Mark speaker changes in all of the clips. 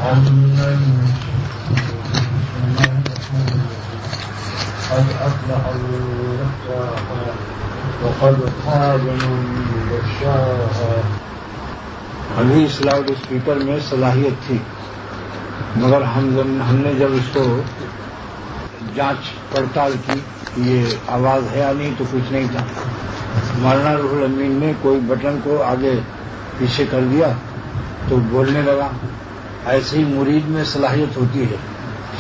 Speaker 1: قد أفلح المتقون وقد خاب من دساها.
Speaker 2: ابھی اس لاؤڈ اسپیکر میں صلاحیت تھی، مگر ہم نے جب اس کو جانچ پڑتال کی یہ آواز ہے یا نہیں تو کچھ نہیں تھا. مولانا روح الامین نے کوئی بٹن کو آگے پیچھے کر دیا تو بولنے لگا. ایسے ہی مرید میں صلاحیت ہوتی ہے،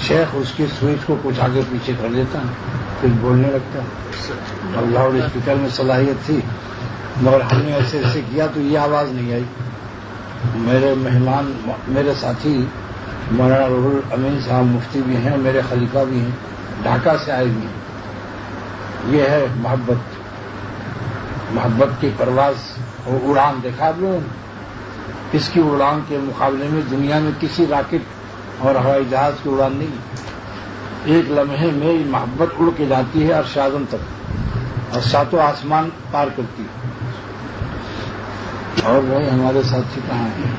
Speaker 2: شیخ اس کی سوئچ کو کچھ آگے پیچھے کر دیتا ہے پھر بولنے لگتا ہے. اب لاؤڈ اسپیکر میں صلاحیت تھی مگر ہم نے ایسے ایسے کیا تو یہ آواز نہیں آئی. میرے مہمان میرے ساتھی مولانا روح الامین صاحب مفتی بھی ہیں، میرے خلیفہ بھی ہیں، ڈھاکہ سے آئے ہوئے ہیں. یہ ہے محبت کی پرواز اور اڑان. دیکھا آپ لوگوں نے اس کی اڑان کے مقابلے میں دنیا میں کسی راکٹ اور ہوائی جہاز کی اڑان نہیں. ایک لمحے میں محبت اڑ کے جاتی ہے عرش اعظم تک اور ساتوں آسمان پار کرتی ہے. اور بھائی ہمارے ساتھی کہاں ہیں؟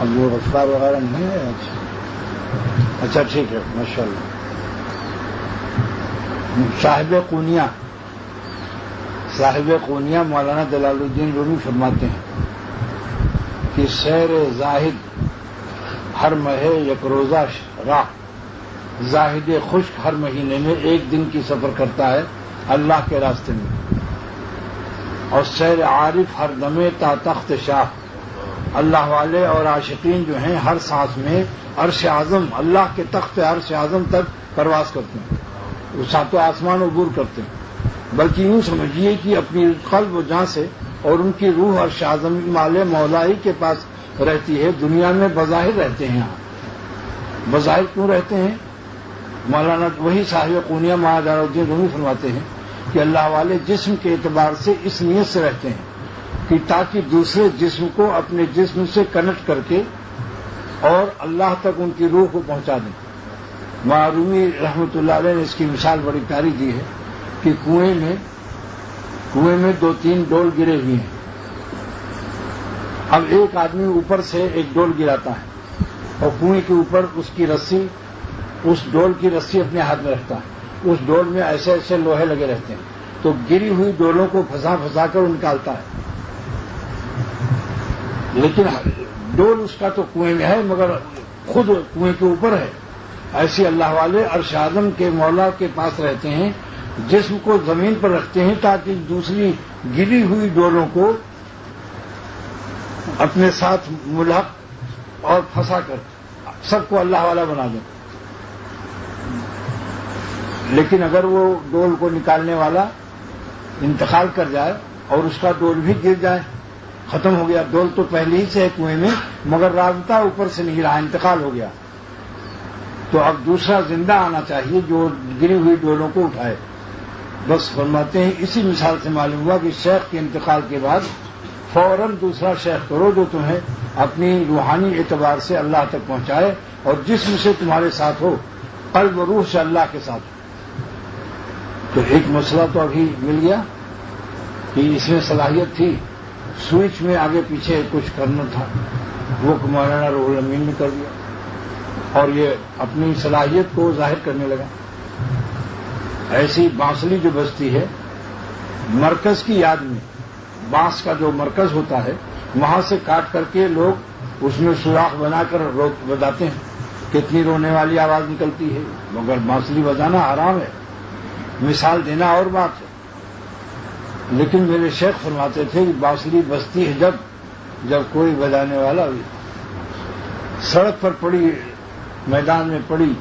Speaker 2: اب وہ رفتار وغیرہ نہیں ہے. اچھا ٹھیک ہے، ماشاء اللہ. صاحب قونیہ مولانا جلال الدین رومی فرماتے ہیں کہ سیر زاہد ہر ماہ یک روزہ راہ، زاہد خشک ہر مہینے میں ایک دن کی سفر کرتا ہے اللہ کے راستے میں، اور سیر عارف ہر دمے تا تخت شاہ. اللہ والے اور عاشقین جو ہیں ہر سانس میں عرش اعظم، اللہ کے تخت عرش اعظم تک پرواز کرتے ہیں، وہ ساتوں آسمان عبور کرتے ہیں. بلکہ یوں سمجھیے کہ اپنی قلب و جان سے اور ان کی روح عرش اعظم مال مولائی کے پاس رہتی ہے. دنیا میں بظاہر رہتے ہیں. یہاں بظاہر کیوں رہتے ہیں؟ مولانا وہی صاحب قونیہ مولانا جلال الدین رومی فرماتے ہیں کہ اللہ والے جسم کے اعتبار سے اس نیت سے رہتے ہیں کہ تاکہ دوسرے جسم کو اپنے جسم سے کنیکٹ کر کے اور اللہ تک ان کی روح کو پہنچا دیں. رومی رحمۃ اللہ علیہ نے اس کی مثال بڑی پیاری دی ہے کہ کنویں میں 2-3 ڈول گرے ہوئے ہیں. اب ایک آدمی اوپر سے ایک ڈول گراتا ہے اور کنویں کے اوپر اس ڈول کی رسی اپنے ہاتھ میں رکھتا ہے. اس ڈول میں ایسے ایسے لوہے لگے رہتے ہیں تو گری ہوئی ڈولوں کو پھنسا کر نکالتا ہے. لیکن ڈول اس کا تو کنویں میں ہے مگر خود کنویں کے اوپر ہے. ایسے اللہ والے عرش اعظم کے مولا کے پاس رہتے ہیں، جسم کو زمین پر رکھتے ہیں تاکہ دوسری گری ہوئی ڈولوں کو اپنے ساتھ ملحق اور پھنسا کر سب کو اللہ والا بنا دیں. لیکن اگر وہ ڈول کو نکالنے والا انتقال کر جائے اور اس کا ڈول بھی گر جائے، ختم ہو گیا. ڈول تو پہلے ہی سے ہے کنویں میں مگر رابطہ اوپر سے نہیں رہا، انتقال ہو گیا. تو اب دوسرا زندہ آنا چاہیے جو گری ہوئی ڈولوں کو اٹھائے. بس فرماتے ہیں اسی مثال سے معلوم ہوا کہ شیخ کے انتقال کے بعد فوراً دوسرا شیخ کرو جو تمہیں اپنی روحانی اعتبار سے اللہ تک پہنچائے اور جسم سے تمہارے ساتھ ہو، قلب و روح سے اللہ کے ساتھ ہو. تو ایک مسئلہ تو ابھی مل گیا کہ اس میں صلاحیت تھی، سوئچ میں آگے پیچھے کچھ کرنا تھا، وہ مولانا روح الامین نے کر دیا اور یہ اپنی صلاحیت کو ظاہر کرنے لگا. ایسی بانسلی جو بجتی ہے مرکز کی یاد میں، بانس کا جو مرکز ہوتا ہے وہاں سے کاٹ کر کے لوگ اس میں سوراخ بنا کر بجاتے ہیں. کتنی رونے والی آواز نکلتی ہے مگر بانسلی بجانا حرام ہے. مثال دینا اور بات ہے. لیکن میرے شیخ فرماتے تھے کہ بانسلی بجتی ہے جب کوئی بجانے والا بھی سڑک پر پڑی، میدان میں پڑی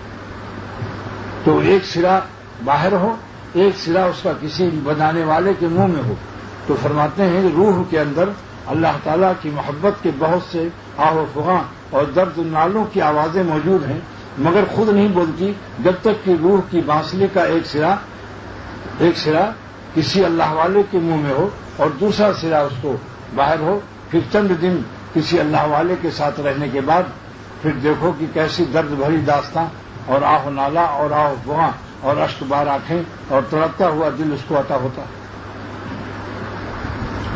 Speaker 2: تو ایک سرا باہر ہو، ایک سرا اس کا کسی بجانے والے کے منہ میں ہو. تو فرماتے ہیں کہ روح کے اندر اللہ تعالیٰ کی محبت کے بہت سے آہ و فغاں اور درد نالوں کی آوازیں موجود ہیں مگر خود نہیں بولتی جب تک کہ روح کی بانسلی کا ایک سرا کسی اللہ والے کے منہ میں ہو اور دوسرا سرا اس کو باہر ہو. پھر چند دن کسی اللہ والے کے ساتھ رہنے کے بعد پھر دیکھو کہ کیسی درد بھری داستاں اور آہ و نالا اور آہ و فغاں اور اشک بار آنکھیں اور تڑپتا ہوا دل اس کو عطا ہوتا.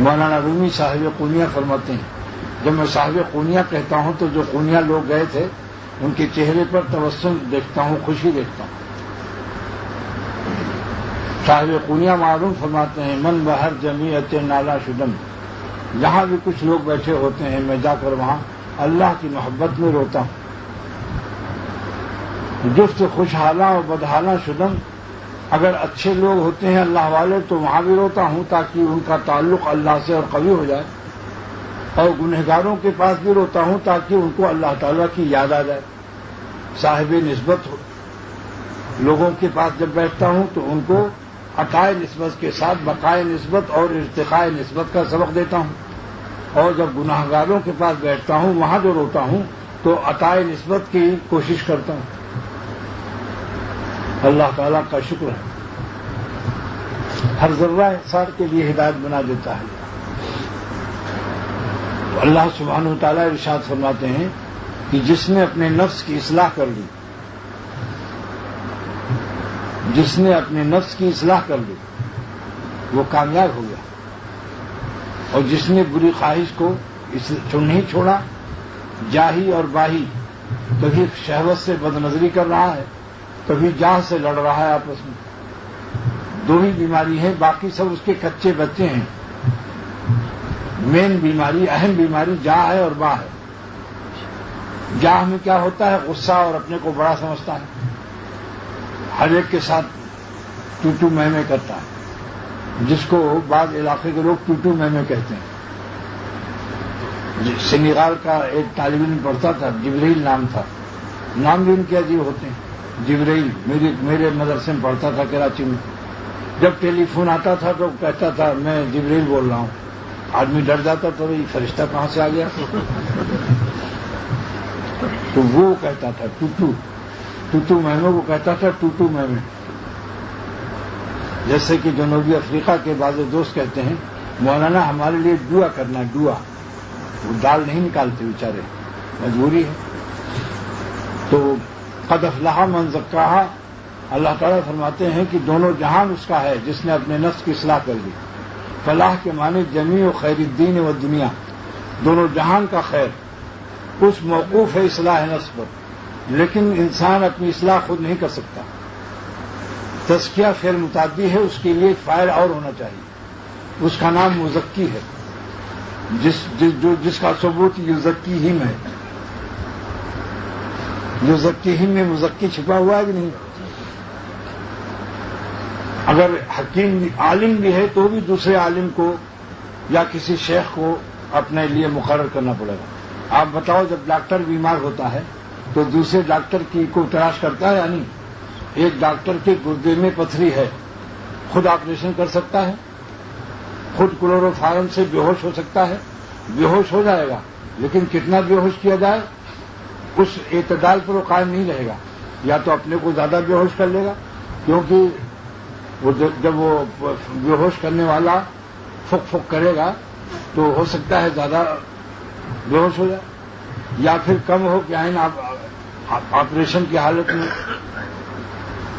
Speaker 2: مولانا رومی صاحب قونیہ فرماتے ہیں جب میں صاحب قونیہ کہتا ہوں تو جو قونیہ لوگ گئے تھے ان کے چہرے پر تبسم دیکھتا ہوں، خوشی دیکھتا ہوں۔ صاحب قونیہ معلوم فرماتے ہیں من بہر جمیعت نالا شدم، جہاں بھی کچھ لوگ بیٹھے ہوتے ہیں میں جا کر وہاں اللہ کی محبت میں روتا ہوں۔ جفت خوشحالاں و بدحالاں شدم، اگر اچھے لوگ ہوتے ہیں اللہ والے تو وہاں بھی روتا ہوں تاکہ ان کا تعلق اللہ سے اور قوی ہو جائے، اور گنہگاروں کے پاس بھی روتا ہوں تاکہ ان کو اللہ تعالیٰ کی یاد آ جائے۔ صاحب نسبت لوگوں کے پاس جب بیٹھتا ہوں تو ان کو عطائے نسبت کے ساتھ بقائے نسبت اور ارتقاء نسبت کا سبق دیتا ہوں، اور جب گناہگاروں کے پاس بیٹھتا ہوں وہاں جو روتا ہوں تو عطائے نسبت کی کوشش کرتا ہوں۔ اللہ تعالیٰ کا شکر ہے، ہر ذرہ انسان کے لیے ہدایت بنا دیتا ہے۔ تو اللہ سبحانہ و تعالیٰ ارشاد فرماتے ہیں کہ جس نے اپنے نفس کی اصلاح کر لی، جس نے اپنے نفس کی اصلاح کر لی وہ کامیاب ہو گیا، اور جس نے بری خواہش کو نہیں چھوڑا، جاہی اور باہی، کبھی شہوت سے بدنظری کر رہا ہے کبھی جاہ سے لڑ رہا ہے، آپس میں دو ہی بیماری ہیں، باقی سب اس کے کچے بچے ہیں۔ مین بیماری، اہم بیماری جاہ ہے اور باہ ہے۔ جاہ میں کیا ہوتا ہے؟ غصہ اور اپنے کو بڑا سمجھتا ہے، ہر ایک کے ساتھ ٹوٹو میں کرتا ہے، جس کو بعض علاقے کے لوگ ٹوٹو میں کہتے ہیں۔ سنیغال کا ایک طالب علم پڑھتا تھا، جبریل نام تھا، نام بھی ان کے عجیب ہوتے ہیں۔ جبریل میرے مدرسے میں پڑھتا تھا کراچی میں، جب ٹیلی فون آتا تھا تو کہتا تھا میں جبریل بول رہا ہوں، آدمی ڈر جاتا تو یہ فرشتہ کہاں سے آ گیا؟ تو وہ کہتا تھا ٹوٹو مہموں کو کہتا تھا ٹوٹو مہمے، جیسے کہ جنوبی افریقہ کے بعض دوست کہتے ہیں مولانا ہمارے لیے دعا کرنا، دعا، وہ دال نہیں نکالتے بیچارے، مجبوری ہے۔ تو قد افلح من زکاہا، اللہ تعالیٰ فرماتے ہیں کہ دونوں جہان اس کا ہے جس نے اپنے نفس کی اصلاح کر لی۔ فلاح کے معنی جمیع و خیر الدین و دنیا، دونوں جہان کا خیر اس موقوف ہے اصلاح نفس پر، لیکن انسان اپنی اصلاح خود نہیں کر سکتا۔ تزکیہ فعل متعدی ہے، اس کے لیے ایک فاعل اور ہونا چاہیے، اس کا نام مزکی ہے، جس کا ثبوت یزکیہم ہے۔ یزکیہم میں مزکی چھپا ہوا ہے کہ نہیں؟ اگر حکیم عالم بھی ہے تو بھی دوسرے عالم کو یا کسی شیخ کو اپنے لیے مقرر کرنا پڑے گا۔ آپ بتاؤ، جب ڈاکٹر بیمار ہوتا ہے تو دوسرے ڈاکٹر کی کو تلاش کرتا ہے یا نہیں؟ ایک ڈاکٹر کے گردے میں پتھری ہے، خود آپریشن کر سکتا ہے، خود کلوروفارم سے بے ہوش ہو سکتا ہے، بے ہوش ہو جائے گا، لیکن کتنا بے ہوش کیا جائے اس اعتدال پر وہ قائم نہیں رہے گا، یا تو اپنے کو زیادہ بے ہوش کر لے گا، کیونکہ وہ جب وہ بے ہوش کرنے والا پھک کرے گا تو ہو سکتا ہے زیادہ بے ہوش ہو جائے، یا پھر کم ہو کہ آپریشن کی حالت میں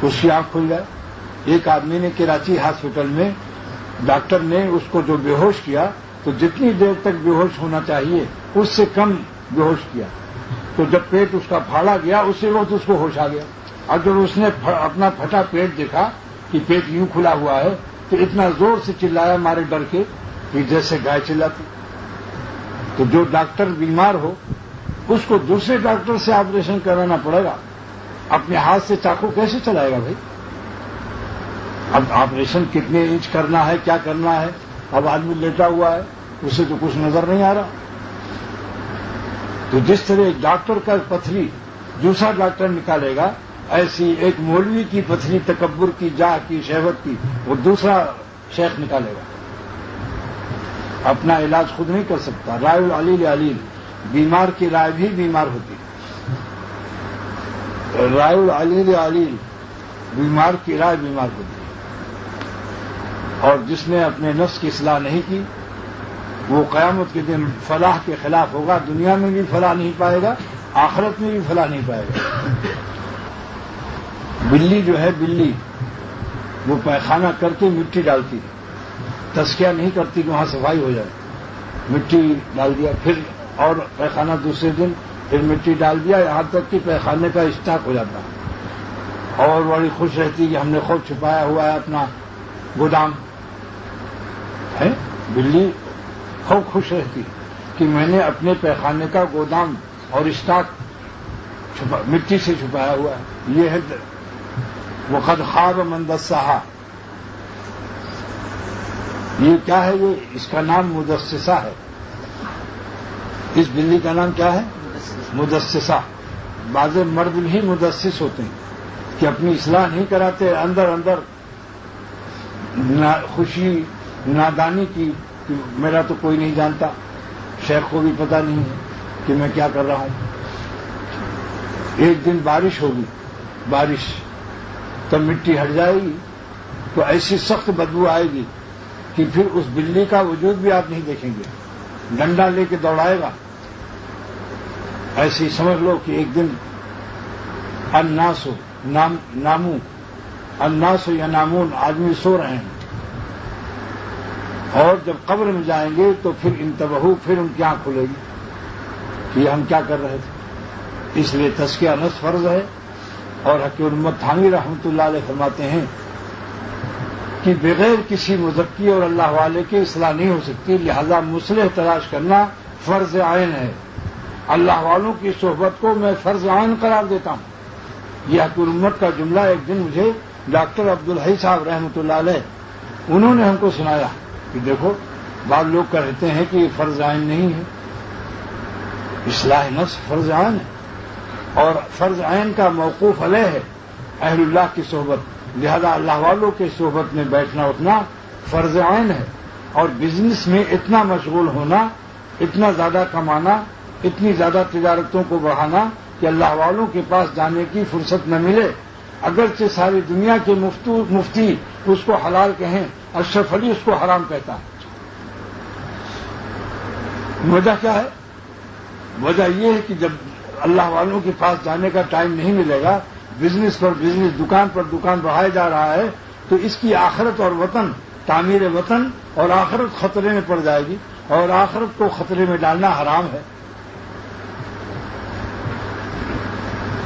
Speaker 2: اس کی آنکھ کھل جائے۔ ایک آدمی نے کراچی ہاسپٹل میں ڈاکٹر نے اس کو جو بے ہوش کیا تو جتنی دیر تک بے ہوش ہونا چاہیے اس سے کم بے ہوش کیا، تو جب پیٹ اس کا پھاڑا گیا اسی وقت اس کو ہوش آ گیا، اور جب اس نے اپنا پھٹا پیٹ دیکھا کہ پیٹ یوں کھلا ہوا ہے تو اتنا زور سے چلایا مارے ڈر کے کہ جیسے گائے چلاتی۔ تو جو ڈاکٹر بیمار ہو اس کو دوسرے ڈاکٹر سے آپریشن کرانا پڑے گا، اپنے ہاتھ سے چاقو کیسے چلائے گا بھائی؟ اب آپریشن کتنے انچ کرنا ہے، کیا کرنا ہے، اب آدمی لیٹا ہوا ہے اسے تو کچھ نظر نہیں آ رہا۔ تو جس طرح ایک ڈاکٹر کا پتھری دوسرا ڈاکٹر نکالے گا، ایسی ایک مولوی کی پتھری تکبر کی، جاہ کی، شہوت کی وہ دوسرا شیخ نکالے گا، اپنا علاج خود نہیں کر سکتا۔ رائے العلیل علیل، بیمار کی رائے بھی بیمار ہوتی ہے، رائے العلیل علیل، بیمار کی رائے بیمار ہوتی ہے، اور جس نے اپنے نفس کی اصلاح نہیں کی وہ قیامت کے دن فلاح کے خلاف ہوگا، دنیا میں بھی فلاح نہیں پائے گا، آخرت میں بھی فلاح نہیں پائے گا۔ بلی جو ہے، بلی وہ پیخانہ کر کے مٹی ڈالتی ہے، تزکیہ نہیں کرتی کہ وہاں صفائی ہو جائے، مٹی ڈال دیا، پھر اور پیخانہ دوسرے دن پھر مٹی ڈال دیا، یہاں تک کہ پیخانے کا اسٹاک ہو جاتا، اور بڑی خوش رہتی کہ ہم نے خوب چھپایا ہوا ہے اپنا گودام ہے۔ بلی خوب خوش رہتی کہ میں نے اپنے پیخانے کا گودام اور اسٹاک مٹی سے چھپایا ہوا ہے۔ یہ ہے وقد خواب من دسہا۔ یہ کیا ہے؟ یہ اس کا نام مدسسہ ہے۔ اس بلی کا نام کیا ہے؟ مدسسہ۔ بعض مرد بھی مدسس ہوتے ہیں کہ اپنی اصلاح نہیں کراتے، اندر اندر خوشی نادانی کی کہ میرا تو کوئی نہیں جانتا، شیخ کو بھی پتہ نہیں ہے کہ میں کیا کر رہا ہوں۔ ایک دن بارش ہوگی، بارش تب مٹی ہٹ جائے گی تو ایسی سخت بدبو آئے گی کہ پھر اس بلی کا وجود بھی آپ نہیں دیکھیں گے، ڈنڈا لے کے دوڑائے گا۔ ایسی سمجھ لو کہ ایک دن الناس ینامون، آدمی سو رہے ہیں، اور جب قبر میں جائیں گے تو پھر انتبہو، پھر ان کی آنکھ کھلے گی کہ ہم کیا کر رہے تھے۔ اس لیے تزکیہ نفس فرض ہے، اور حکیم الامت تھانوی رحمۃ اللہ علیہ فرماتے ہیں کہ بغیر کسی مزکی اور اللہ والے کے اصلاح نہیں ہو سکتی، لہذا مصلح تلاش کرنا فرض عین ہے۔ اللہ والوں کی صحبت کو میں فرض عین قرار دیتا ہوں۔ یہ حکیم الامت کا جملہ ایک دن مجھے ڈاکٹر عبدالحی صاحب رحمۃ اللہ علیہ انہوں نے ہم کو سنایا کہ دیکھو بعض لوگ کہتے ہیں کہ یہ فرض عین نہیں ہے، اصلاح نفس فرض عین ہے، اور فرض عین کا موقوف علیہ ہے اہل اللہ کی صحبت، لہذا اللہ والوں کی صحبت میں بیٹھنا اٹھنا فرض عین ہے۔ اور بزنس میں اتنا مشغول ہونا، اتنا زیادہ کمانا، اتنی زیادہ تجارتوں کو بڑھانا کہ اللہ والوں کے پاس جانے کی فرصت نہ ملے، اگرچہ ساری دنیا کے مفتی اس کو حلال کہیں، اشرف علی اس کو حرام کہتا ہے۔ وجہ کیا ہے؟ وجہ یہ ہے کہ جب اللہ والوں کے پاس جانے کا ٹائم نہیں ملے گا، بزنس پر بزنس، دکان پر دکان بڑھایا جا رہا ہے، تو اس کی آخرت اور وطن، تعمیر وطن اور آخرت خطرے میں پڑ جائے گی، اور آخرت کو خطرے میں ڈالنا حرام ہے۔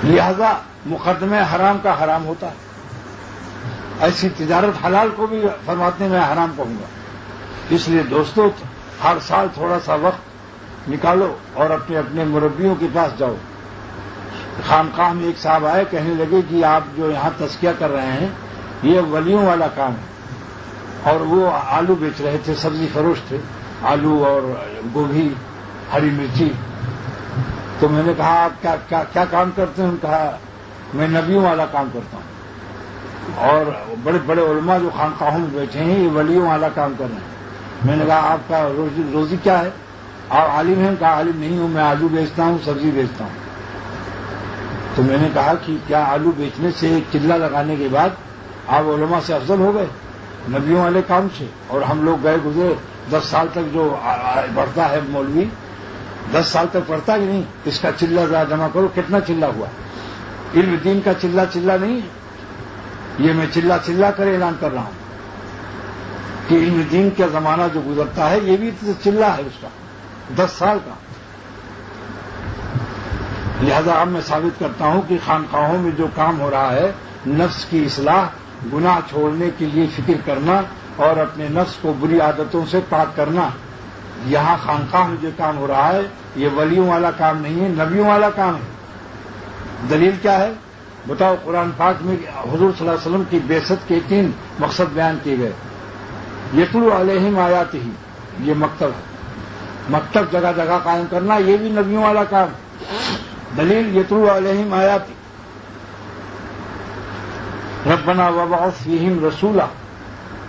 Speaker 2: لہذا مقدمہ حرام کا حرام ہوتا ہے۔ ایسی تجارت حلال کو بھی فرماتے میں حرام کہوں گا۔ اس لیے دوستو ہر سال تھوڑا سا وقت نکالو اور اپنے اپنے مربیوں کے پاس جاؤ۔ خانقاہ میں ایک صاحب آئے، کہنے لگے کہ آپ جو یہاں تزکیہ کر رہے ہیں یہ ولیوں والا کام ہے، اور وہ آلو بیچ رہے تھے، سبزی فروش تھے، آلو اور گوبھی، ہری مرچی۔ تو میں نے کہا آپ کیا کام کرتے ہیں؟ کہا میں نبیوں والا کام کرتا ہوں، اور بڑے بڑے علماء جو خانقاہوں میں بیٹھے ہیں یہ ولیوں والا کام کر رہے ہیں۔ میں نے کہا آپ کا روزی کیا ہے؟ آپ عالم ہیں؟ کہا عالم نہیں ہوں، میں آلو بیچتا ہوں، سبزی بیچتا ہوں۔ تو میں نے کہا کہ کیا آلو بیچنے سے ایک چلہ لگانے کے بعد آپ علماء سے افضل ہو گئے نبیوں والے کام سے؟ اور ہم لوگ گئے گزرے 10 سال تک جو پڑھتا ہے مولوی، 10 سال تک پڑھتا کہ نہیں، اس کا چلہ ذرا جمع کرو، کتنا چلہ ہوا؟ علم دین کا چلہ نہیں ہے، یہ میں چلہ کر اعلان کر رہا ہوں کہ علم دین کا زمانہ جو گزرتا ہے یہ بھی چلہ ہے اس کا، 10 سال کا۔ لہذا اب میں ثابت کرتا ہوں کہ خانقاہوں میں جو کام ہو رہا ہے، نفس کی اصلاح، گناہ چھوڑنے کے لیے فکر کرنا اور اپنے نفس کو بری عادتوں سے پاک کرنا، یہاں خانقاہ میں جو کام ہو رہا ہے یہ ولیوں والا کام نہیں ہے، نبیوں والا کام ہے۔ دلیل کیا ہے؟ بتاؤ۔ قرآن پاک میں حضور صلی اللہ علیہ وسلم کی بعثت کے 3 مقصد بیان کیے گئے۔ یتلو علیہم آیاتہ، یہ مکتب ہے، مکتب جگہ جگہ قائم کرنا یہ بھی نبیوں والا کام۔ دلیل یتلو علیہم آیاتہ، ربنا وابعث فیہم رسولا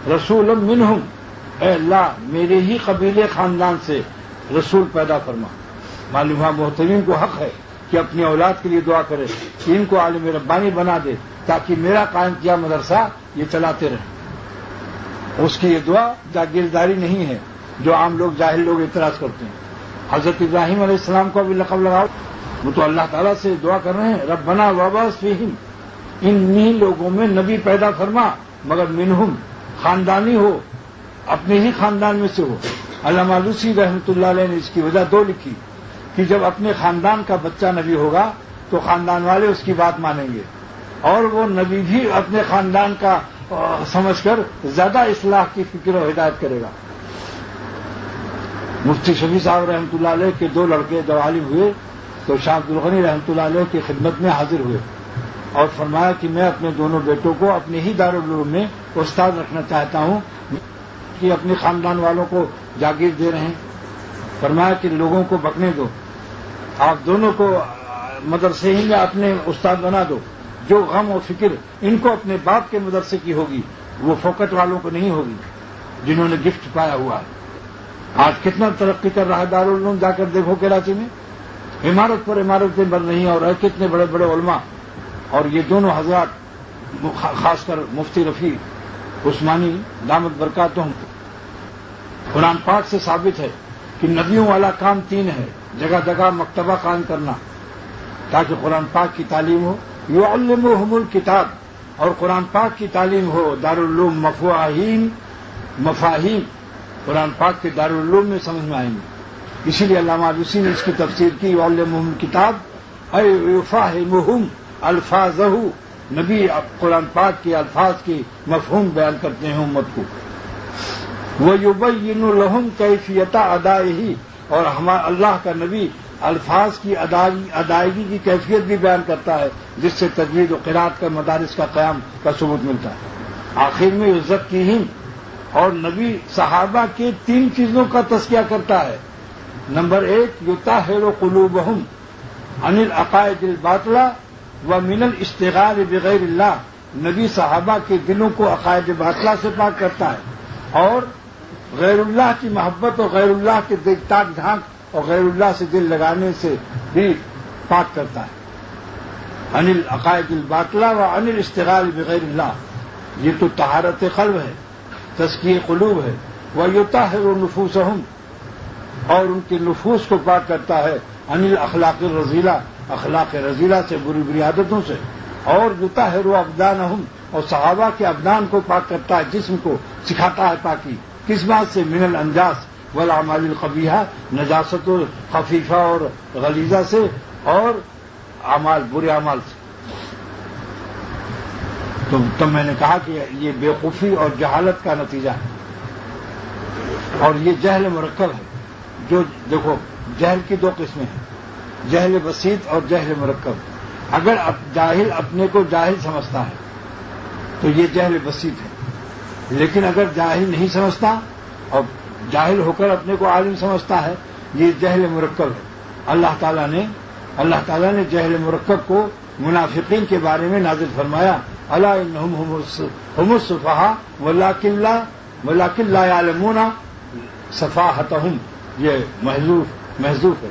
Speaker 2: رسولا منہم، اے اللہ میرے ہی قبیلے خاندان سے رسول پیدا فرما۔ معلوم ہے محترم کو حق ہے کہ اپنی اولاد کے لیے دعا کرے کہ ان کو عالم ربانی بنا دے تاکہ میرا قائم کیا مدرسہ یہ چلاتے رہیں۔ اس کی یہ دعا جاگیرداری نہیں ہے جو عام لوگ، جاہل لوگ اعتراض کرتے ہیں۔ حضرت ابراہیم علیہ السلام کو بھی لقب لگاؤ، وہ تو اللہ تعالیٰ سے دعا کر رہے ہیں ربنا وابعث فیہم، انہی لوگوں میں نبی پیدا فرما، مگر منہم، خاندانی ہو، اپنے ہی خاندان میں سے ہو۔ علامہ لوسی رحمۃ اللہ علیہ نے اس کی وجہ 2 لکھی۔ کہ جب اپنے خاندان کا بچہ نبی ہوگا تو خاندان والے اس کی بات مانیں گے، اور وہ نبی بھی اپنے خاندان کا سمجھ کر زیادہ اصلاح کی فکر و ہدایت کرے گا۔ مفتی شفیع صاحب رحمۃ اللہ علیہ کے 2 لڑکے جب عالم ہوئے تو شاہ عبد الغنی رحمۃ اللہ علیہ کی خدمت میں حاضر ہوئے اور فرمایا کہ میں اپنے دونوں بیٹوں کو اپنے ہی دارالعلوم میں استاد رکھنا چاہتا ہوں کہ اپنے خاندان والوں کو جاگیر دے رہے ہیں۔ فرمایا کہ لوگوں کو بکنے دو، آپ دونوں کو مدرسے ہی میں اپنے استاد بنا دو۔ جو غم و فکر ان کو اپنے باپ کے مدرسے کی ہوگی وہ فوکٹ والوں کو نہیں ہوگی جنہوں نے گفٹ پایا ہوا ہے۔ آج کتنا ترقی کر رہا ہے دارالعلوم، جا کر دیکھو کراچی میں عمارت پر عمارتیں بن رہی ہیں، اور کتنے بڑے بڑے علماء، اور یہ دونوں حضرات خاص کر مفتی رفیع عثمانی دامت برکاتہم، قرآن پاک سے ثابت ہے کہ نبیوں والا کام 3 ہے، جگہ جگہ مکتبہ قائم کرنا تاکہ قرآن پاک کی تعلیم ہو، یعلمہم الکتاب، اور قرآن پاک کی تعلیم ہو، دارالعلوم مفاہیم قرآن پاک کے دارالعلوم میں سمجھ میں آئیں گے۔ اسی لیے علامہ آلوسی نے اس کی تفسیر کی، یعلمہم الکتاب اے یفہمہم الفاظہ، نبی قرآن پاک کے الفاظ کی مفہوم بیان کرتے ہیں امت کو۔ وَيُبَيِّنُ لَهُمْ كَيْفِيَّةَ أَدَائِهِ، اور اللہ کا نبی الفاظ کی ادائیگی کی کیفیت بھی بیان کرتا ہے، جس سے تجوید و قرات کا مدارس کا قیام کا ثبوت ملتا ہے۔ آخر میں عزت کی ہند، اور نبی صحابہ کے 3 چیزوں کا تذکیہ کرتا ہے۔ نمبر 1 یطہر قلوبہم عن العقائد الباطلہ ومن الاشتغال بغیر اللہ، نبی صحابہ کے دلوں کو عقائد باطلہ سے پاک کرتا ہے اور غیر اللہ کی محبت اور غیر اللہ کے تاک جھانک اور غیر اللہ سے دل لگانے سے بھی پاک کرتا ہے۔ عن العقائد الباطلہ وعن الاشتغال بغیر اللہ، یہ تو طہارت قلب ہے، تزکیہ قلوب ہے۔ وَيُطَهِّرُ نُفُوسَهُمْ، اور ان کے نفوس کو پاک کرتا ہے، عن الاخلاق الرذیلہ، اخلاق رذیلہ سے، بری بری عادتوں سے۔ اور یطہر ابدانہم، اور صحابہ کے ابدان کو پاک کرتا ہے، جسم کو سکھاتا ہے پاکی، کس بات سے؟ من الانجاس والاعمال القبیحہ، نجاست خفیفہ اور غلیظہ سے، اور اعمال برے اعمال سے۔ تو میں نے کہا کہ یہ بیوقوفی اور جہالت کا نتیجہ ہے، اور یہ جہل مرکب ہے۔ جو دیکھو جہل کی 2 قسمیں ہیں، جہل بسیط اور جہل مرکب۔ اگر جاہل اپنے کو جاہل سمجھتا ہے تو یہ جہل بسیط ہے، لیکن اگر جاہل نہیں سمجھتا اور جاہل ہو کر اپنے کو عالم سمجھتا ہے، یہ جہل مرکب ہے۔ اللہ تعالیٰ نے جہل مرکب کو منافقین کے بارے میں نازل فرمایا، الا انہم هم السفہاء ولکن لا یعلمون سفاہتہم، یہ محذوف ہے۔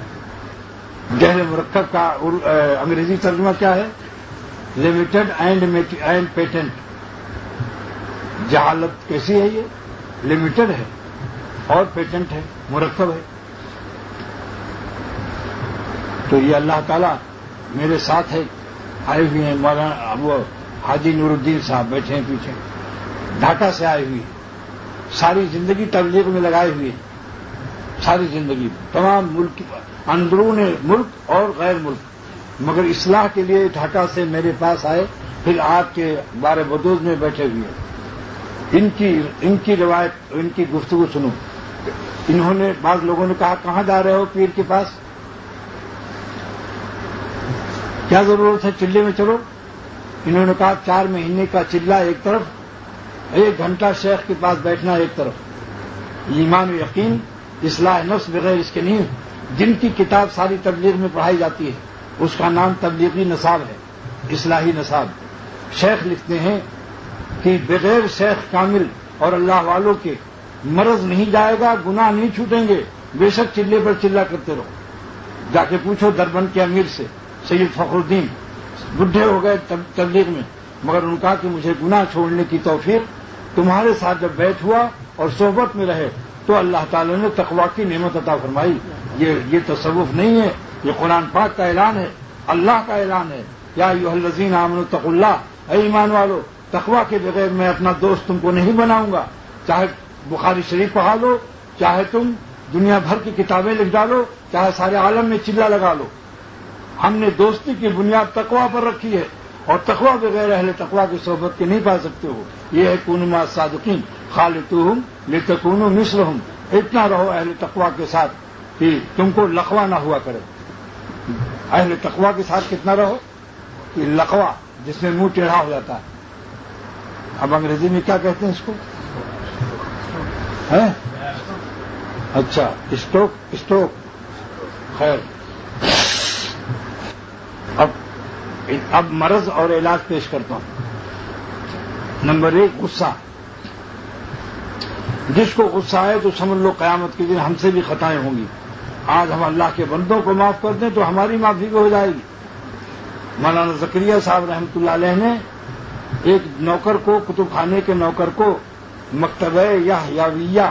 Speaker 2: جہل مرکب کا انگریزی ترجمہ کیا ہے؟ Limited and patent. جہالت کیسی ہے؟ یہ لمیٹڈ ہے اور پیٹنٹ ہے، مرکب ہے۔ تو یہ اللہ تعالیٰ میرے ساتھ ہے، آئے ہوئے ہیں مولانا ابو حاجی نور الدین صاحب بیٹھے ہیں پیچھے، ڈھاکہ سے آئے ہوئے، ساری زندگی تبلیغ میں لگائے ہوئے، ساری زندگی تمام ملک، اندرون ملک اور غیر ملک، مگر اصلاح کے لیے ڈھاکہ سے میرے پاس آئے، پھر آپ کے بارے بدوز میں بیٹھے ہوئے۔ ان کی روایت، ان کی گفتگو سنو۔ انہوں نے، بعض لوگوں نے کہا کہاں جا رہے ہو پیر کے پاس، کیا ضرورت ہے، چلے میں چلو۔ انہوں نے کہا 4 مہینے کا چلہ ایک طرف، 1 گھنٹہ شیخ کے پاس بیٹھنا ایک طرف۔ ایمان و یقین، اصلاح نفس بغیر اس کے نہیں۔ جن کی کتاب ساری تبلیغ میں پڑھائی جاتی ہے اس کا نام تبلیغی نصاب ہے، اصلاحی نصاب۔ شیخ لکھتے ہیں کہ بغیر شیخ کامل اور اللہ والوں کے مرض نہیں جائے گا، گناہ نہیں چھوٹیں گے، بے شک چلے پر چلہ کرتے رہو۔ جا کے پوچھو دربند کے امیر سے، سید فخر الدین، بڈھے ہو گئے تبلیغ میں، مگر ان کا کہ مجھے گناہ چھوڑنے کی توفیق تمہارے ساتھ جب بیٹھ ہوا اور صحبت میں رہے تو اللہ تعالیٰ نے تقویٰ کی نعمت عطا فرمائی۔ یہ تصوف نہیں ہے، یہ قرآن پاک کا اعلان ہے، اللہ کا اعلان ہے، یا ایھا الذین آمنوا اتقوا اللہ، اے ایمان والو تقویٰ کے بغیر میں اپنا دوست تم کو نہیں بناؤں گا۔ چاہے بخاری شریف پڑھا لو، چاہے تم دنیا بھر کی کتابیں لکھ ڈالو، چاہے سارے عالم میں چلا لگا لو، ہم نے دوستی کی بنیاد تقویٰ پر رکھی ہے، اور تقویٰ بغیر اہل تقویٰ کی صحبت کے نہیں پا سکتے ہو۔ یہ ہے کونوا مع الصادقین خالطوہم لتکونوا مثلہم، اتنا رہو اہل تقویٰ کے ساتھ کہ تم کو لقوہ نہ ہوا کرے۔ اہل تقویٰ کے ساتھ کتنا رہو کہ لقوہ، جس میں منہ ٹیڑھا ہو جاتا ہے۔ اب انگریزی میں کیا کہتے ہیں اس کو؟ ہے اچھا، اسٹوک خیر۔ اب مرض اور علاج پیش کرتا ہوں۔ نمبر 1، غصہ۔ جس کو غصہ آئے تو سمجھ لو قیامت کے دن ہم سے بھی خطائیں ہوں گی۔ آج ہم اللہ کے بندوں کو معاف کر دیں تو ہماری معافی بھی ہو جائے گی۔ مولانا زکریہ صاحب رحمۃ اللہ علیہ نے ایک نوکر کو، کتب خانے کے نوکر کو، مکتبہ یحیویہ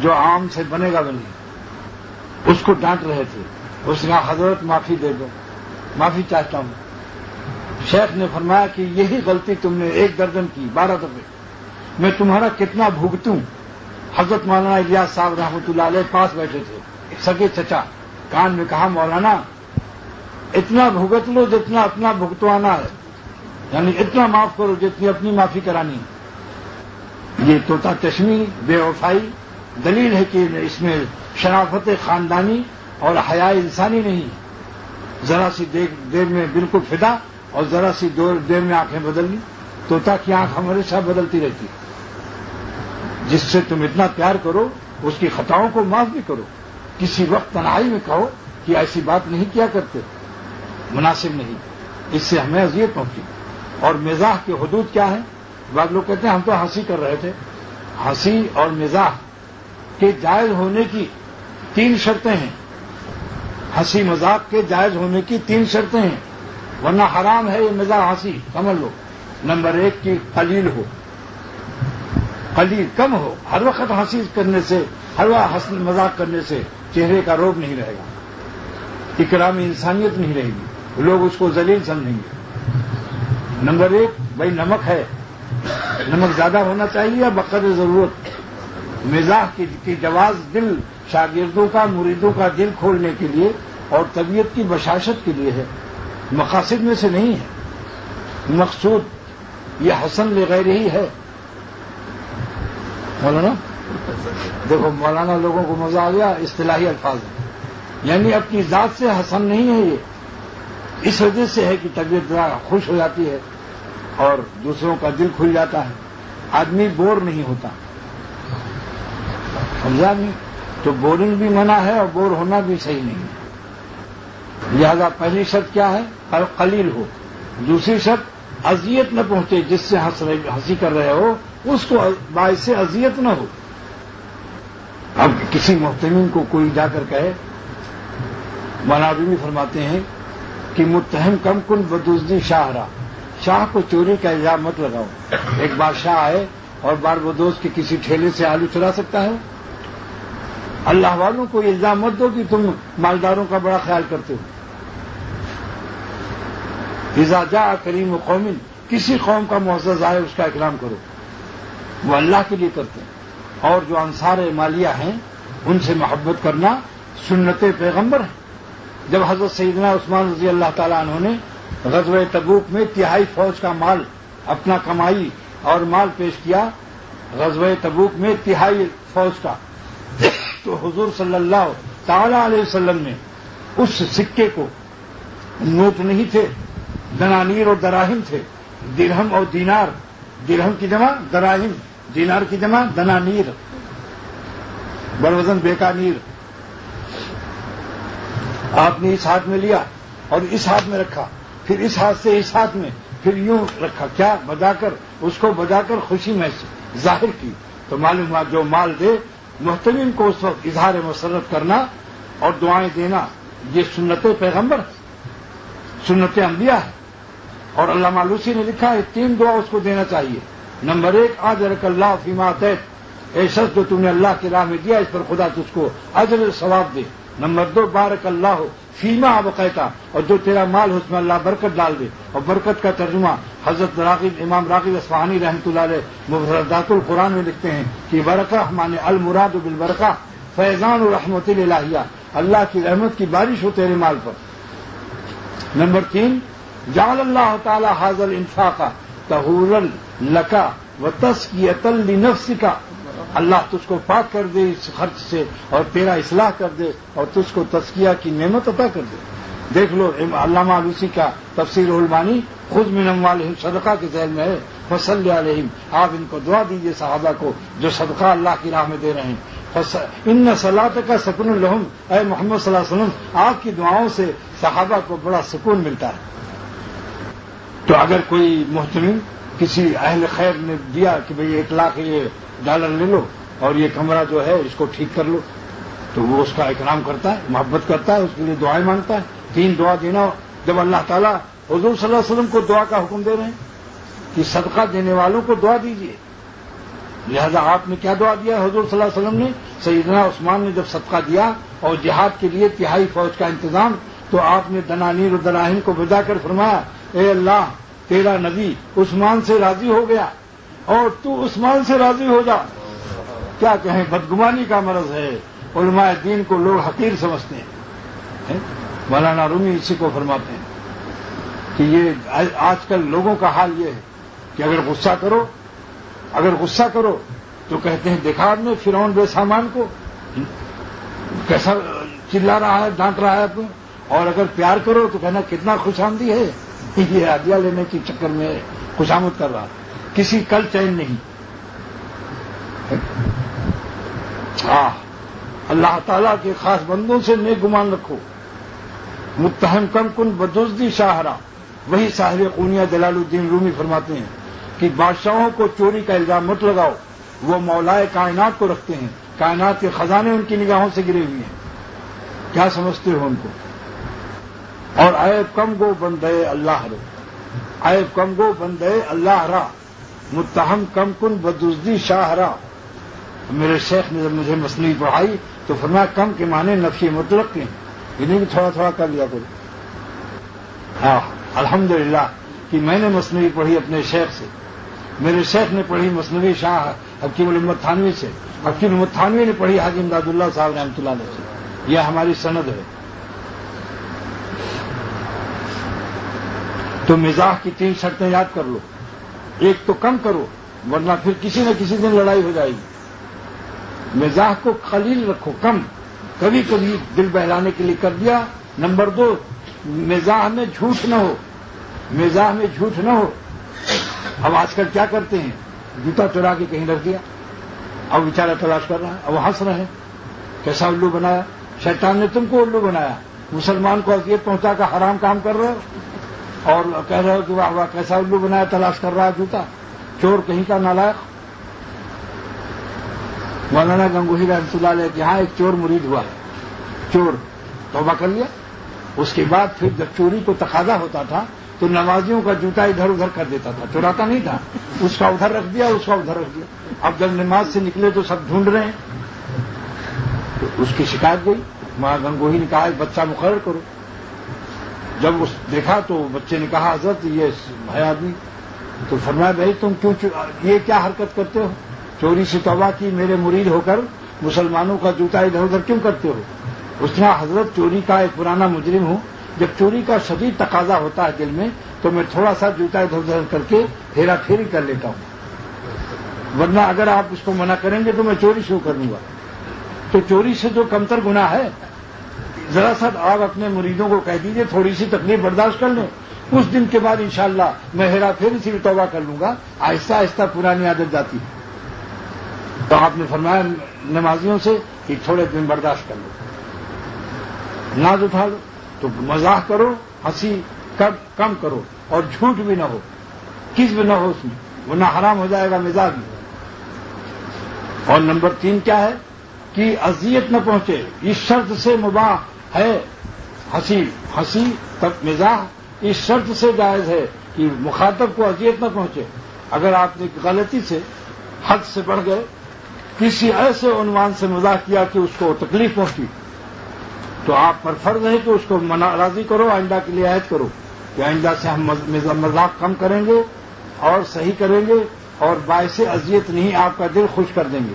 Speaker 2: جو عام سے بنے گا بنے، اس کو ڈانٹ رہے تھے۔ اس نے کہا حضرت معافی دے دو، معافی چاہتا ہوں۔ شیخ نے فرمایا کہ یہی غلطی تم نے 1 درجن کی 12 دفعے، میں تمہارا کتنا بھگتوں۔ حضرت مولانا الیاس صاحب رحمۃ اللہ علیہ پاس بیٹھے تھے، سگے چچا، کان میں کہا مولانا اتنا بھگت لو جتنا اپنا بھگتوانا ہے، یعنی اتنا معاف کرو جتنی اپنی معافی کرانی ہے۔ یہ طوطا چشمی، بے وفائی دلیل ہے کہ اس میں شرافت خاندانی اور حیا انسانی نہیں۔ ذرا سی دیر میں بالکل فدا، اور ذرا سی دیر میں آنکھیں بدل لی۔ طوطا کی آنکھ ہمیشہ بدلتی رہتی ہے۔ جس سے تم اتنا پیار کرو اس کی خطاؤں کو معاف بھی کرو۔ کسی وقت تنہائی میں کہو کہ ایسی بات نہیں کیا کرتے، مناسب نہیں، اس سے ہمیں اذیت پہنچی۔ اور مزاح کی حدود کیا ہے؟ بعض لوگ کہتے ہیں ہم تو ہنسی کر رہے تھے۔ ہنسی اور مزاح کے جائز ہونے کی 3 شرطیں ہیں۔ ہنسی مذاق کے جائز ہونے کی 3 شرطیں ہیں، ورنہ حرام ہے یہ مزاح ہنسی، سمجھ لو۔ نمبر 1 کی قلیل ہو، قلیل کم ہو۔ ہر وقت ہنسی کرنے سے، ہر وقت ہنسی مذاق کرنے سے چہرے کا روب نہیں رہے گا، اکرام انسانیت نہیں رہے گی، لوگ اس کو ذلیل سمجھیں گے۔ نمبر 1 بھائی نمک ہے، نمک زیادہ ہونا چاہیے یا بقدر ضرورت۔ مزاح کی جواز دل شاگردوں کا، مریدوں کا دل کھولنے کے لیے اور طبیعت کی بشاشت کے لیے ہے، مقاصد میں سے نہیں ہے۔ مقصود یہ حسن لغیر ہی ہے۔ مولانا دیکھو، مولانا لوگوں کو مزہ آ گیا، اصطلاحی الفاظ ہیں، یعنی اپنی ذات سے حسن نہیں ہے یہ، اس وجہ سے ہے کہ طبیعت ذرا خوش ہو جاتی ہے اور دوسروں کا دل کھل جاتا ہے، آدمی بور نہیں ہوتا۔ سمجھا نہیں؟ تو بورنگ بھی منع ہے اور بور ہونا بھی صحیح نہیں ہے۔ لہذا پہلی شرط کیا ہے؟ قلیل ہو۔ دوسری شرط اذیت نہ پہنچے، جس سے ہنسی کر رہے ہو اس کو باعث اذیت نہ ہو۔ اب کسی محتمین کو کوئی جا کر کہے، مولانا بھی فرماتے ہیں کہ متہم کم کن بدزدی شاہراہ، شاہ کو چوری کا الزام مت لگاؤ۔ ایک بادشاہ آئے اور بار بدوش کے کسی ٹھیلے سے آلو چرا سکتا ہے؟ اللہ والوں کو یہ الزام مت دو کہ تم مالداروں کا بڑا خیال کرتے ہو۔ اذا جاء کریم قوم، کسی قوم کا معزز آئے اس کا اکرام کرو، وہ اللہ کے لیے کرتے ہیں۔ اور جو انصار مالیہ ہیں ان سے محبت کرنا سنت پیغمبر ہے۔ جب حضرت سیدنا عثمان رضی اللہ تعالیٰ عنہ نے غزوہ تبوک میں 1/3 فوج کا مال، اپنا کمائی اور مال پیش کیا، غزوہ تبوک میں 1/3 فوج کا، تو حضور صلی اللہ تعالی علیہ وسلم نے اس سکے کو، نوٹ نہیں تھے، دنانیر اور دراہم تھے، درہم اور دینار، درہم کی جمع دراہم، دینار کی جمع دنانیر، بروزن بیکانیر، آپ نے اس ہاتھ میں لیا اور اس ہاتھ میں رکھا، پھر اس ہاتھ سے اس ہاتھ میں، پھر یوں رکھا، کیا بجا کر، اس کو بجا کر خوشی میں ظاہر کی۔ تو معلوم ہوا جو مال دے، محتمین کو اس وقت اظہار مسرت کرنا اور دعائیں دینا، یہ سنت پیغمبر ہے، سنت انبیاء ہے۔ اور علامہ علوسی نے لکھا ہے 3 دعا اس کو دینا چاہیے۔ نمبر 1 اجرک اللہ فیما اعطیت، اے شخص جو تم نے اللہ کی راہ میں دیا اس پر خدا تجھ کو اجر ثواب دے۔ نمبر 2 بارک اللہ فیما ابقیتا، اور جو تیرا مال ہے اس میں اللہ برکت ڈال دے۔ اور برکت کا ترجمہ حضرت راغب، امام راغب اصفہانی رحمۃ اللہ علیہ مفردات القرآن میں لکھتے ہیں کہ برکہ مانے المراد بالبرکہ فیضان و رحمت الہیہ، اللہ کی رحمت کی بارش ہو تیرے مال پر۔ نمبر 3، جعل اللہ تعالی حاضر انفاق طہورا لک و تزکیۃ لنفسک، اللہ تجھ کو پاک کر دے اس خرچ سے اور تیرا اصلاح کر دے اور تجھ کو تزکیہ کی نعمت عطا کر دے۔ دیکھ لو علامہ علوسی کا تفسیر البانی، خذ من اموالہم صدقہ کے ذیل میں ہے، فصل علیہم، آپ ان کو دعا دیجیے صحابہ کو جو صدقہ اللہ کی راہ میں دے رہے ہیں۔ ان صلاتک سکن لہم، اے محمد صلی اللہ علیہ وسلم آپ کی دعاؤں سے صحابہ کو بڑا سکون ملتا ہے۔ تو اگر کوئی محتمم کسی اہل خیر نے دیا کہ بھئی 1 لاکھ یہ ڈالر لے لو اور یہ کمرہ جو ہے اس کو ٹھیک کر لو، تو وہ اس کا اکرام کرتا ہے، محبت کرتا ہے، اس کے لیے دعائیں مانگتا ہے۔ 3 دعا دینا، جب اللہ تعالیٰ حضور صلی اللہ علیہ وسلم کو دعا کا حکم دے رہے ہیں کہ صدقہ دینے والوں کو دعا دیجیے، لہذا آپ نے کیا دعا دیا حضور صلی اللہ علیہ وسلم نے؟ سیدنا عثمان نے جب صدقہ دیا اور جہاد کے لیے 3 فوج کا انتظام، تو آپ نے دنانیر و دراہم کو بجا کر فرمایا، اے اللہ تیرا نبی عثمان سے راضی ہو گیا اور تو عثمان سے راضی ہو جا۔ کیا کہیں، بدگمانی کا مرض ہے، علماء دین کو لوگ حقیر سمجھتے ہیں۔ مولانا رومی اسی کو فرماتے ہیں کہ یہ آج کل لوگوں کا حال یہ ہے کہ اگر غصہ کرو تو کہتے ہیں دیکھا آپ نے فرعون بے سامان کو کیسا چلا رہا ہے، ڈانٹ رہا ہے تم، اور اگر پیار کرو تو کہنا کتنا خوش آمدی ہے، یہ ہدیہ لینے کے چکر میں خوشامد کر رہا، کسی کل چین نہیں۔ اللہ تعالیٰ کے خاص بندوں سے نیک گمان رکھو۔ متہم کم کن بدزدی شاہرہ، وہی صاحب قونیہ جلال الدین رومی فرماتے ہیں کہ بادشاہوں کو چوری کا الزام مت لگاؤ، وہ مولائے کائنات کو رکھتے ہیں، کائنات کے خزانے ان کی نگاہوں سے گرے ہوئے ہیں، کیا سمجھتے ہو ان کو؟ اور عیب کم گو بندے اللہ رو، عیب کم گو بندے اللہ را، متہم کم کن بدزدی شاہرہ۔ میرے شیخ نے جب مجھے مثنوی پڑھائی تو فرمایا کم کے معنی نفی مطلق کے ہیں، انہیں بھی تھوڑا تھوڑا کر لیا کرو۔ الحمدللہ کہ میں نے مثنوی پڑھی اپنے شیخ سے، میرے شیخ نے پڑھی مثنوی شاہ حکیم الامت تھانوی سے، حکیم الامت تھانوی نے پڑھی حاجی امداد اللہ صاحب رحمۃ اللہ علیہ سے، یہ ہماری سند ہے۔ تو مزاح کی 3 شرطیں یاد کر لو، ایک تو کم کرو ورنہ پھر کسی نہ کسی دن لڑائی ہو جائے گی۔ مزاح کو قلیل رکھو، کم، کبھی کبھی دل بہلانے کے لیے کر دیا۔ نمبر 2، مزاح میں جھوٹ نہ ہو، مزاح میں جھوٹ نہ ہو۔ اب آج کل کیا کرتے ہیں، جوتا چرا کے کہیں رکھ دیا، اب بیچارہ تلاش کر رہا ہے، اب ہنس رہے ہیں، کیسا الو بنایا، شیطان نے تم کو الو بنایا، مسلمان کو اذیت پہنچا کر حرام کام کر رہے ہو اور کہہ رہے ہو کہ واہ واہ کیسا الو بنایا، تلاش کر رہا ہے جوتا، چور کہیں کا نالائق۔ مولانا گنگوہی رحمۃ اللہ علیہ کے یہاں ایک چور مرید ہوا ہے، چور توبہ کر لیا، اس کے بعد پھر جب چوری کو تقاضا ہوتا تھا تو نمازیوں کا جوتا ادھر ادھر کر دیتا تھا، چوراتا نہیں تھا، اس کا ادھر رکھ دیا، اس کا ادھر رکھ دیا۔ اب جب نماز سے نکلے تو سب ڈھونڈ رہے ہیں، تو اس کی شکایت گئی، مولانا گنگوہی نے کہا ایک بچہ مقرر کرو۔ جب اس دیکھا تو بچے نے کہا حضرت یہ ہے آدمی، تو فرمایا بھائی تم کیوں یہ کیا حرکت کرتے ہو، چوری سے توبہ کی، میرے مرید ہو کر مسلمانوں کا جوتا ادھر ادھر کیوں کرتے ہو؟ اس نے حضرت چوری کا ایک پرانا مجرم ہوں، جب چوری کا شدید تقاضا ہوتا ہے دل میں تو میں تھوڑا سا جوتا ادھر ادھر کر کے پھیرا پھیری کر لیتا ہوں، ورنہ اگر آپ اس کو منع کریں گے تو میں چوری شروع کر دوں گا۔ تو چوری سے جو کمتر گناہ ہے، ذرا سا آپ اپنے مریدوں کو کہہ دیجئے تھوڑی سی تکلیف برداشت کر لیں، اس دن کے بعد انشاءاللہ میں ہیرا پھیری سے بھی توبہ کر لوں گا، آہستہ آہستہ پرانی عادت جاتی ہے۔ تو آپ نے فرمایا نمازیوں سے کہ تھوڑے دن برداشت کر لو، ناز اٹھا لو، تو مزاح کرو، ہنسی کم کرو، اور جھوٹ بھی نہ ہو، کذب نہ ہو اس میں، ورنہ حرام ہو جائے گا مزاح بھی۔ اور نمبر 3 کیا ہے کہ اذیت نہ پہنچے، اس شرط سے مباح ہے ہنسی تک مزاح، اس شرط سے جائز ہے کہ مخاطب کو اذیت نہ پہنچے۔ اگر آپ نے غلطی سے حد سے بڑھ گئے، کسی ایسے عنوان سے مزاح کیا کہ اس کو تکلیف پہنچی، تو آپ پر فرض ہے کہ اس کو راضی کرو، آئندہ کے لیے عہد کرو کہ آئندہ سے ہم مذاق کم کریں گے اور صحیح کریں گے اور باعث اذیت نہیں، آپ کا دل خوش کر دیں گے۔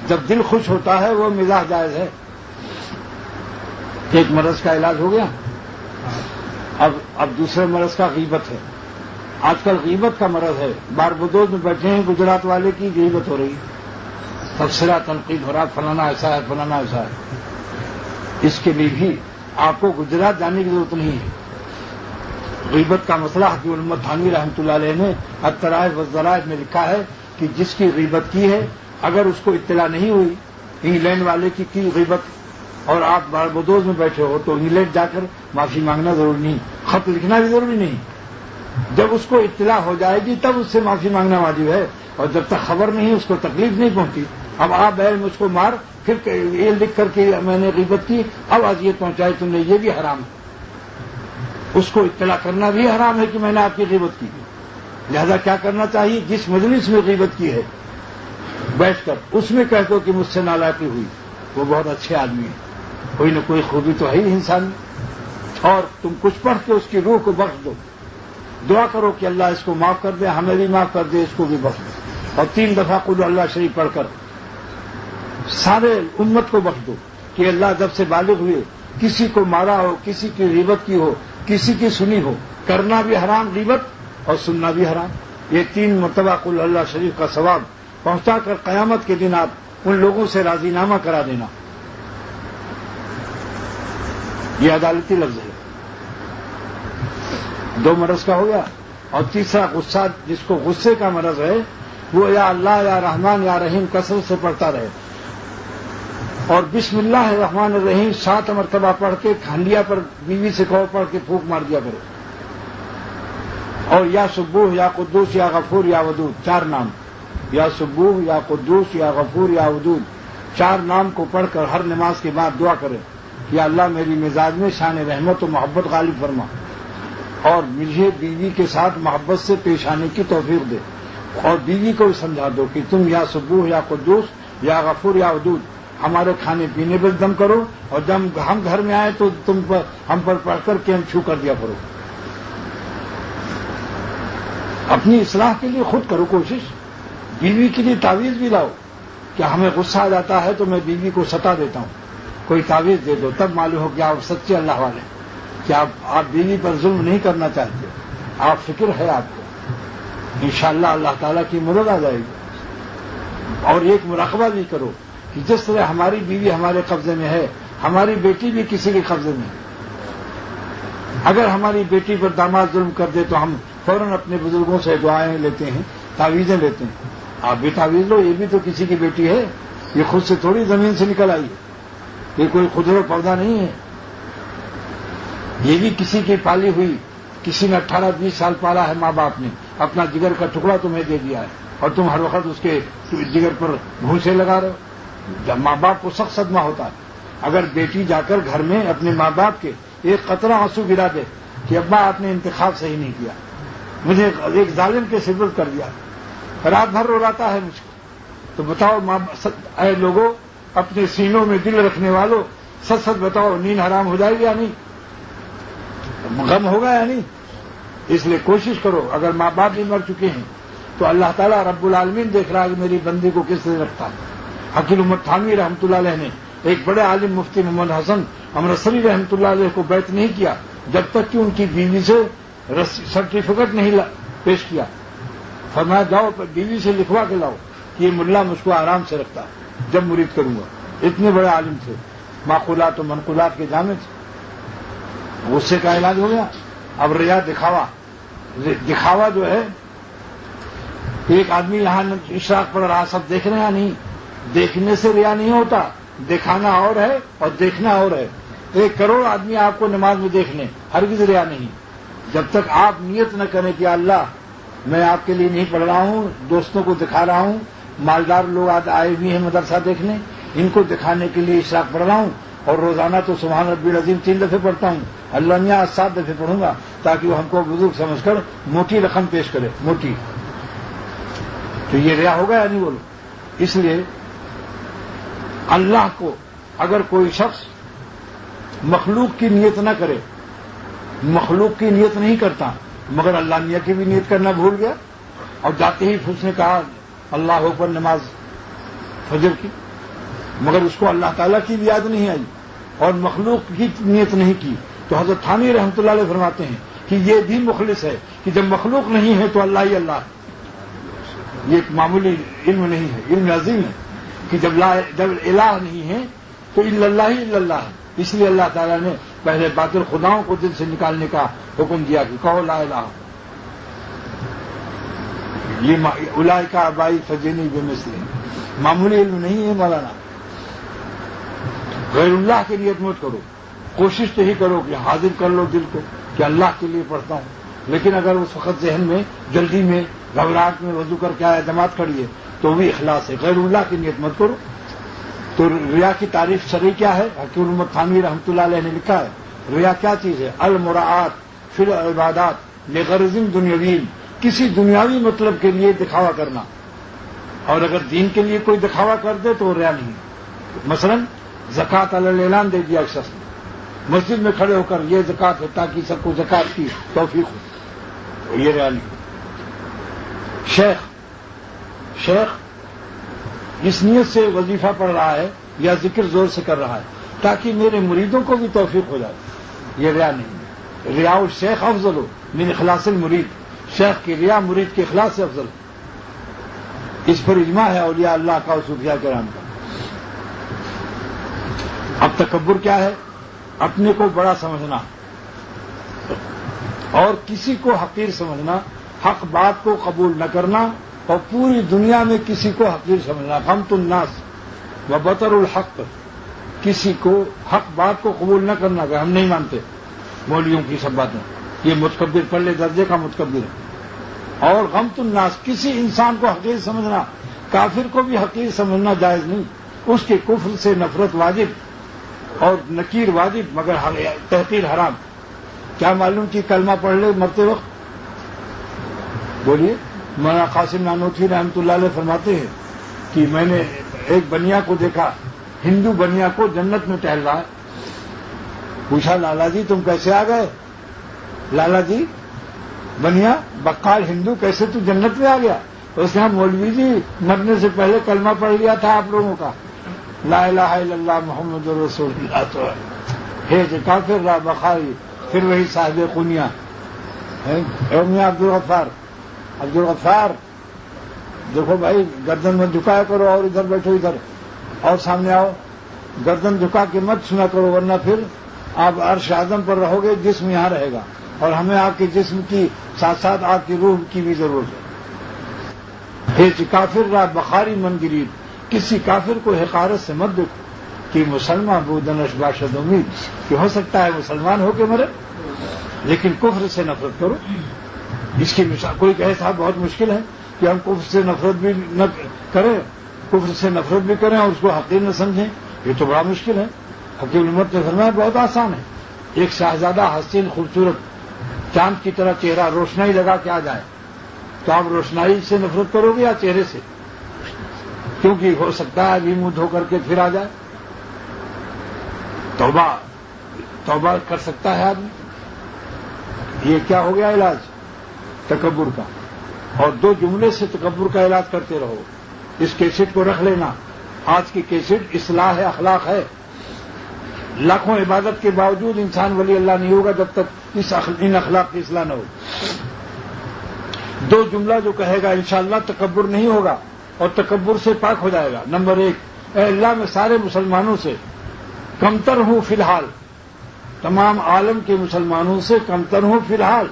Speaker 2: جب دل خوش ہوتا ہے وہ مزاح جائز ہے. ایک مرض کا علاج ہو گیا. اب دوسرے مرض کا غیبت ہے. آج کل غیبت کا مرض ہے. باربدوز میں بیٹھے ہیں, گجرات والے کی غیبت ہو رہی, تبصرہ تنقید ہو رہا, فلانا ایسا ہے, فلانا ایسا ہے. اس کے لیے بھی آپ کو گجرات جانے کی ضرورت نہیں ہے. غیبت کا مسئلہ حکیم الامت تھانوی رحمۃ اللہ علیہ نے الطرائف والذرائف میں لکھا ہے کہ جس کی غیبت کی ہے, اگر اس کو اطلاع نہیں ہوئی انگلینڈ والے کی غیبت, اور آپ باربدوز میں بیٹھے ہو, تو انگلینڈ جا کر معافی مانگنا ضروری نہیں, خط لکھنا بھی ضروری نہیں. جب اس کو اطلاع ہو جائے گی تب اس سے معافی مانگنا واجب ہے, اور جب تک خبر نہیں اس کو تکلیف نہیں پہنچی. اب آپ مجھ کو مار, پھر یہ لکھ کر کے میں نے غیبت کی, اب اذیت پہنچائی تم نے, یہ بھی حرام ہے. اس کو اطلاع کرنا بھی حرام ہے کہ میں نے آپ کی غیبت کی. لہذا کیا کرنا چاہیے, جس مجلس میں غیبت کی ہے بیٹھ کر اس میں کہہ دو کہ مجھ سے نالائقی ہوئی, وہ بہت اچھے آدمی ہیں, کوئی نہ کوئی خوبی تو ہے ہی انسان میں, اور تم کچھ پڑھ کے اس کی روح کو بخش دو. دعا کرو کہ اللہ اس کو معاف کر دے, ہمیں بھی معاف کر دے, اس کو بھی بخش دے. اور 3 دفعہ قل اللہ شریف پڑھ کر سارے امت کو بخش دو کہ اللہ جب سے بالغ ہوئے کسی کو مارا ہو, کسی کی غیبت کی ہو, کسی کی سنی ہو, کرنا بھی حرام غیبت اور سننا بھی حرام. یہ 3 مرتبہ قل اللہ شریف کا ثواب پہنچا کر قیامت کے دن آپ ان لوگوں سے راضی نامہ کرا دینا. یہ عدالتی لفظ ہے. 2 مرض کا ہو گیا. اور تیسرا غصہ, جس کو غصے کا مرض ہے, وہ یا اللہ یا رحمان یا رحیم کثرت سے پڑھتا رہے, اور بسم اللہ الرحمن الرحیم 7 مرتبہ پڑھ کے کھانڈیا پر بیوی سے کہو پڑھ کے پھونک مار دیا کرو. اور یا سبوح یا قدوس یا غفور یا ودود 4 نام, یا سبوح یا قدوس یا غفور یا ودود 4 نام کو پڑھ کر ہر نماز کے بعد دعا کرے کہ اللہ میری مزاج میں شان رحمت و محبت غالب فرما, اور مجھے بیوی کے ساتھ محبت سے پیش آنے کی توفیق دے. اور بیوی کو بھی سمجھا دو کہ تم یا سبوح یا قدوس یا غفور یا ودود ہمارے کھانے پینے پر دم کرو, اور جب ہم گھر میں آئے تو تم پر ہم پر پڑھ کر کے ہم چھو کر دیا کرو. اپنی اصلاح کے لیے خود کرو کوشش. بیوی کے لیے تعویذ بھی لاؤ کہ ہمیں غصہ آ جاتا ہے تو میں بیوی کو ستا دیتا ہوں, کوئی تعویذ دے دو, تب معلوم ہو کہ آپ سچے اللہ والے, کہ آپ بیوی پر ظلم نہیں کرنا چاہتے, آپ فکر ہے آپ کو. انشاءاللہ اللہ تعالیٰ کی مدد آ جائے گی. اور ایک مراقبہ بھی کرو کہ جس طرح ہماری بیوی ہمارے قبضے میں ہے, ہماری بیٹی بھی کسی کے قبضے میں ہے. اگر ہماری بیٹی پر داماد ظلم کر دے تو ہم فوراً اپنے بزرگوں سے دعائیں لیتے ہیں, تعویذیں لیتے ہیں. آپ بھی تعویذ لو, یہ بھی تو کسی کی بیٹی ہے, یہ خود سے تھوڑی زمین سے نکل آئی ہے, یہ کوئی خضر و پودا نہیں ہے, یہ بھی کسی کی پالی ہوئی, کسی نے 18-20 سال پالا ہے ماں باپ نے, اپنا جگر کا ٹکڑا تمہیں دے دیا ہے, اور تم ہر وقت اس کے جگر پر گھونسے لگا رہے ہو. جب ماں باپ کو سخت صدمہ ہوتا ہے. اگر بیٹی جا کر گھر میں اپنے ماں باپ کے ایک قطرہ آنسو گرا دے کہ ابا آپ نے انتخاب صحیح نہیں کیا, مجھے ایک ظالم کے سپرد کر دیا, رات بھر رولاتا ہے مجھ کو, تو بتاؤ اے لوگوں, اپنے سینوں میں دل رکھنے والوں, سچ سچ بتاؤ نیند حرام ہو جائے گی یا نہیں, غم ہوگا یا نہیں؟ اس لیے کوشش کرو. اگر ماں باپ بھی مر چکے ہیں تو اللہ تعالیٰ رب العالمین دیکھ رہا ہے کہ میری بندی کو کس طرح رکھتا ہے. حکیم الامت تھانوی رحمۃ اللہ علیہ نے ایک بڑے عالم مفتی محمد حسن امرتسری رحمۃ اللہ علیہ کو بیعت نہیں کیا جب تک کہ ان کی بیوی سے سرٹیفکیٹ نہیں پیش کیا. فرمایا جاؤ بیوی سے لکھوا کے لاؤ کہ یہ ملا مجھ کو آرام سے رکھتا ہے جب مرید کروں گا. اتنے بڑے عالم تھے, معقولات و منقولات کے جامع تھے. غصے کا علاج ہو گیا. اب ریا دکھاوا جو ہے, ایک آدمی یہاں اشراق پڑھ رہا, سب دیکھ رہے ہیں نہیں, دیکھنے سے ریا نہیں ہوتا, دکھانا اور ہے اور دیکھنا اور ہے. 1 کروڑ آدمی آپ کو نماز میں دیکھ لیں, ہرگز ریا نہیں. جب تک آپ نیت نہ کریں کہ اللہ میں آپ کے لیے نہیں پڑھ رہا ہوں, دوستوں کو دکھا رہا ہوں, مالدار لوگ آئے ہوئے ہیں مدرسہ دیکھنے, ان کو دکھانے کے لیے اشراق پڑھ رہا ہوں, اور روزانہ تو سبحان ربی العظیم 3 دفعے پڑھتا ہوں, اللہ میاں 7 دفعے پڑھوں گا تاکہ وہ ہم کو بزرگ سمجھ کر موٹی رقم پیش کرے, موٹی. تو یہ ریا ہوگا یا نہیں بولو؟ اس لیے اللہ کو اگر کوئی شخص مخلوق کی نیت نہ کرے, مخلوق کی نیت نہیں کرتا مگر اللہ میاں کی بھی نیت کرنا بھول گیا, اور جاتے ہی اس نے کہا اللہ اکبر نماز فجر کی, مگر اس کو اللہ تعالیٰ کی بھی یاد نہیں آئی اور مخلوق کی نیت نہیں کی. تو حضرت تھانوی رحمۃ اللہ علیہ فرماتے ہیں کہ یہ بھی مخلص ہے کہ جب مخلوق نہیں ہے تو اللہ ہی اللہ ہے. یہ ایک معمولی علم نہیں ہے، علم عظیم ہے کہ جب الہ نہیں ہے تو الا اللہ ہی الا اللہ ہے. اس لیے اللہ تعالیٰ نے پہلے باطل خداؤں کو دل سے نکالنے کا حکم دیا کہ کہو لا الہ. یہ اولئک آبائی فجینی بمثلہ، معمولی علم نہیں ہے مولانا. غیر اللہ کی نیت مت کرو، کوشش تو ہی کرو کہ حاضر کر لو دل کو کہ اللہ کے لیے پڑھتا ہوں. لیکن اگر اس وقت ذہن میں جلدی میں گھبراہٹ میں وضو کر کے آیا جماعت کھڑی ہے تو بھی اخلاص ہے. غیر اللہ کی نیت مت کرو. تو ریا کی تعریف شرعی کیا ہے؟ حکیم الامت تھانوی رحمۃ اللہ علیہ نے لکھا ہے ریا کیا چیز ہے؟ المراعات فی العبادات لغرض دنیوی، کسی دنیاوی مطلب کے لیے دکھاوا کرنا. اور اگر دین کے لیے کوئی دکھاوا کر دے تو وہ ریا نہیں. مثلا زکوٰۃ علی الاعلان دے دیا ایک شخص نے، مسجد میں کھڑے ہو کر یہ زکوٰۃ ہے تاکہ سب کو زکوٰۃ کی توفیق ہو، یہ ریا نہیں. شیخ اس نیت سے وظیفہ پڑھ رہا ہے یا ذکر زور سے کر رہا ہے تاکہ میرے مریدوں کو بھی توفیق ہو جائے، یہ ریا نہیں. ریا الشیخ افضل ہو من اخلاص المرید، شیخ کی ریا مرید کے اخلاص سے افضل. اس پر اجماع ہے اولیاء اللہ کا اور صوفیاء کرام کا. اب تکبر کیا ہے؟ اپنے کو بڑا سمجھنا اور کسی کو حقیر سمجھنا، حق بات کو قبول نہ کرنا اور پوری دنیا میں کسی کو حقیر سمجھنا. غمط الناس و بطر الحق، کسی کو حق بات کو قبول نہ کرنا کہ ہم نہیں مانتے مولویوں کی سب باتیں، یہ متکبر پلے درجے کا متکبر ہے. اور غمط الناس، کسی انسان کو حقیر سمجھنا، کافر کو بھی حقیر سمجھنا جائز نہیں. اس کے کفر سے نفرت واجب اور نکیر واجب مگر تحقیر حرام. کیا معلوم کہ کلمہ پڑھ لے مرتے وقت؟ بولیے. مولانا قاسم نانوتوی رحمۃ اللہ علیہ فرماتے ہیں کہ میں نے ایک بنیا کو دیکھا، ہندو بنیا کو جنت میں ٹہل رہا ہے. پوچھا لالا جی تم کیسے آ گئے؟ لالا جی بنیا بقال ہندو کیسے تو جنت میں آ گیا؟ اس نے مولوی جی مرنے سے پہلے کلمہ پڑھ لیا تھا آپ لوگوں کا، لا الہ الا اللہ محمد رسول اللہ. تو ہے جو کافر رہا بخاری، پھر وہی صاحب خونیا. میاں عبد الغفار دیکھو بھائی، گردن میں جھکایا کرو اور ادھر بیٹھو ادھر اور سامنے آؤ. گردن جھکا کے مت سنا کرو ورنہ پھر آپ عرش اعظم پر رہو گے، جسم یہاں رہے گا اور ہمیں آپ کے جسم کی ساتھ ساتھ آپ کی روح کی بھی ضرورت ہے. کافر رہا بخاری من گرید، کسی کافر کو حقارت سے مت دیکھو کہ مسلمان بودنش باشد امید، کہ ہو سکتا ہے مسلمان ہو کے مرے، لیکن کفر سے نفرت کرو. اس کی مثال کوئی کہے صاحب بہت مشکل ہے کہ ہم کفر سے نفرت بھی نہ کریں، کفر سے نفرت بھی کریں اور اس کو حقیر نہ سمجھیں، یہ تو بڑا مشکل ہے. حکیم الامت نے فرمایا بہت آسان ہے. ایک شہزادہ حسین خوبصورت چاند کی طرح چہرہ روشنائی لگا کے آ جائے تو آپ روشنائی سے نفرت کرو گے یا چہرے سے؟ کیونکہ ہو سکتا ہے ابھی منہ دھو کر کے پھر آ جائے. توبہ کر سکتا ہے آدمی. یہ کیا ہو گیا علاج تکبر کا. اور 2 جملے سے تکبر کا علاج کرتے رہو. اس کیسٹ کو رکھ لینا، آج کی کیسٹ اصلاح اخلاق ہے. لاکھوں عبادت کے باوجود انسان ولی اللہ نہیں ہوگا جب تک ان اخلاق کی اصلاح نہ ہو. 2 جملہ جو کہے گا انشاءاللہ تکبر نہیں ہوگا اور تکبر سے پاک ہو جائے گا. نمبر 1، اے اللہ میں سارے مسلمانوں سے کمتر ہوں فی الحال، تمام عالم کے مسلمانوں سے کمتر ہوں فی الحال،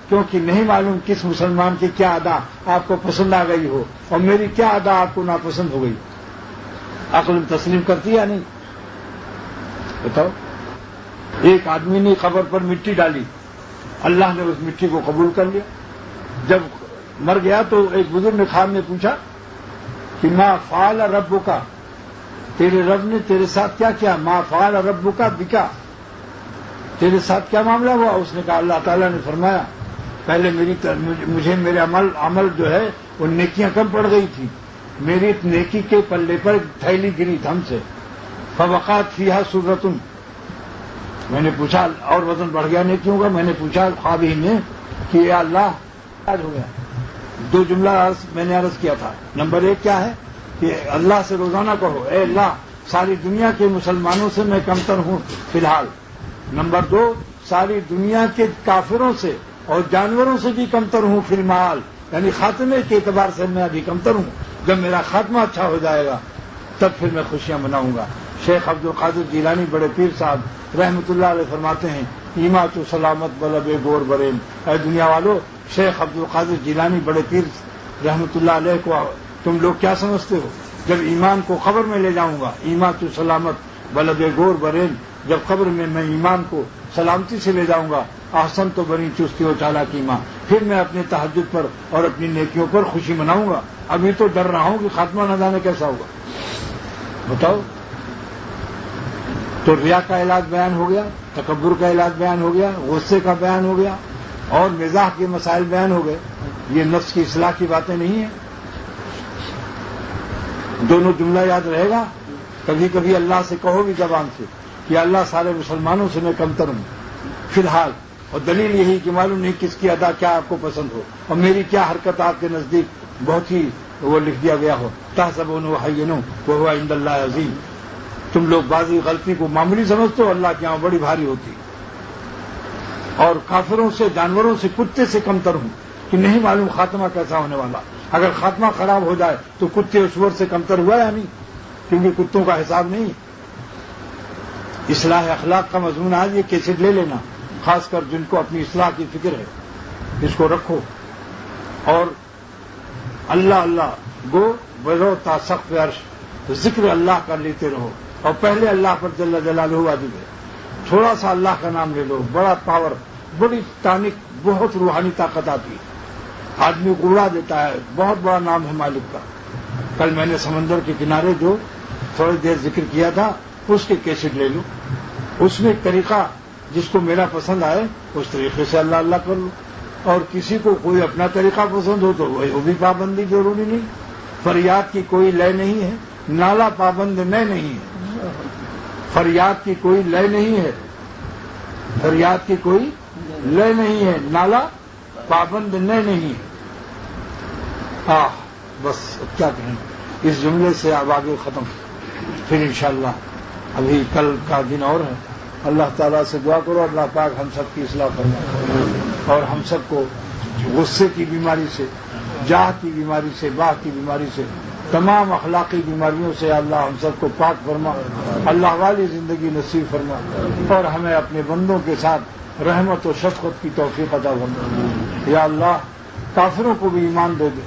Speaker 2: کیونکہ نہیں معلوم کس مسلمان کی کیا ادا آپ کو پسند آ گئی ہو اور میری کیا ادا آپ کو ناپسند ہو گئی. عقل تسلیم کرتی یا نہیں؟ بتاؤ. ایک آدمی نے قبر پر مٹی ڈالی، اللہ نے اس مٹی کو قبول کر لیا. جب مر گیا تو ایک بزرگ نے خواب میں پوچھا کہ ما فعل ربک، تیرے رب نے تیرے ساتھ کیا کیا؟ ما فعل ربک بکا، تیرے ساتھ کیا معاملہ ہوا؟ اس نے کہا اللہ تعالیٰ نے فرمایا پہلے مجھے میرے عمل جو ہے وہ نیکیاں کم پڑ گئی تھی، میری نیکی کے پلے پر تھیلی گری ہم سے، فوقات فیہا سرۃ، میں نے پوچھا اور وزن بڑھ گیا نیکیوں کا. میں نے پوچھا خواب ہی میں کہ یا اللہ آج ہو گیا. 2 جملہ میں نے عرض کیا تھا. نمبر 1 کیا ہے کہ اللہ سے روزانہ کہو اے اللہ ساری دنیا کے مسلمانوں سے میں کمتر ہوں فی الحال. نمبر 2 ساری دنیا کے کافروں سے اور جانوروں سے بھی کمتر ہوں فی المعال، یعنی خاتمے کے اعتبار سے میں ابھی کمتر ہوں. جب میرا خاتمہ اچھا ہو جائے گا تب پھر میں خوشیاں مناؤں گا. شیخ عبد القادر جیلانی بڑے پیر صاحب رحمۃ اللہ علیہ فرماتے ہیں ایما تو سلامت بلب گور برین. اے دنیا والو، شیخ عبد القادر جیلانی بڑے پیر رحمۃ اللہ علیہ کو تم لوگ کیا سمجھتے ہو؟ جب ایمان کو قبر میں لے جاؤں گا، ایما تو سلامت بلب گور برین، جب قبر میں ایمان کو سلامتی سے لے جاؤں گا، احسن تو بنی چستی و چالاکی ماں، پھر میں اپنے تہجد پر اور اپنی نیکیوں پر خوشی مناؤں گا. ابھی تو ڈر رہا ہوں کہ خاتمہ نہ جانے کیسا ہوگا. بتاؤ. تو ریا کا علاج بیان ہو گیا، تکبر کا علاج بیان ہو گیا، غصے کا بیان ہو گیا، اور مزاح کے مسائل بیان ہو گئے. یہ نفس کی اصلاح کی باتیں نہیں ہیں. دونوں جملہ یاد رہے گا. کبھی کبھی اللہ سے کہو بھی زبان سے کہ اللہ سارے مسلمانوں سے میں کمتر ہوں فی الحال، اور دلیل یہی کہ معلوم نہیں کس کی ادا کیا آپ کو پسند ہو اور میری کیا حرکت آپ کے نزدیک بہت ہی وہ لکھ دیا گیا ہو. تحسبون حینوں وہو عند اللہ عظیم. تم لوگ بعضی غلطی کو معمولی سمجھتے ہو، اللہ کے یہاں بڑی بھاری ہوتی. اور کافروں سے، جانوروں سے، کتے سے کمتر ہوں کہ نہیں معلوم خاتمہ کیسا ہونے والا. اگر خاتمہ خراب ہو جائے تو کتے اور سور سے کمتر ہوا یا نہیں؟ کیونکہ کتوں کا حساب نہیں. اصلاح اخلاق کا مضمون آج یہ کیسٹ لے لینا، خاص کر جن کو اپنی اصلاح کی فکر ہے، اس کو رکھو. اور اللہ اللہ گو برو تا سقف عرش، ذکر اللہ کر لیتے رہو، اور پہلے اللہ پر جل جلالہ واجب ہے. تھوڑا سا اللہ کا نام لے لو، بڑا پاور، بڑی ٹانک، بہت روحانی طاقت آتی ہے. آدمی کو اڑا دیتا ہے. بہت بڑا نام ہے مالک کا. کل میں نے سمندر کے کنارے جو تھوڑی دیر ذکر کیا تھا اس کے کیسٹ لے لو. اس میں ایک طریقہ جس کو میرا پسند آئے اس طریقے سے اللہ اللہ کر لو، اور کسی کو کوئی اپنا طریقہ پسند ہو تو وہ بھی پابندی ضروری نہیں. فریاد کی کوئی لے نہیں ہے، نالا پابند نہ نہیں ہے. فریاد کی کوئی لے نہیں ہے، فریاد کی کوئی لے نہیں ہے، نالا پابند نہ نہیں ہے. بس اب کیا کہیں، اس جملے سے اب آگے ختم. پھر انشاءاللہ ابھی کل کا دن اور ہے. اللہ تعالیٰ سے دعا کرو اللہ پاک ہم سب کی اصلاح فرمائے، اور ہم سب کو غصے کی بیماری سے، جاہ کی بیماری سے، باہ کی بیماری سے، تمام اخلاقی بیماریوں سے اللہ ہم سب کو پاک فرما، اللہ والی زندگی نصیب فرما، اور ہمیں اپنے بندوں کے ساتھ رحمت و شفقت کی توفیق عطا فرما. یا اللہ کافروں کو بھی ایمان دے دے،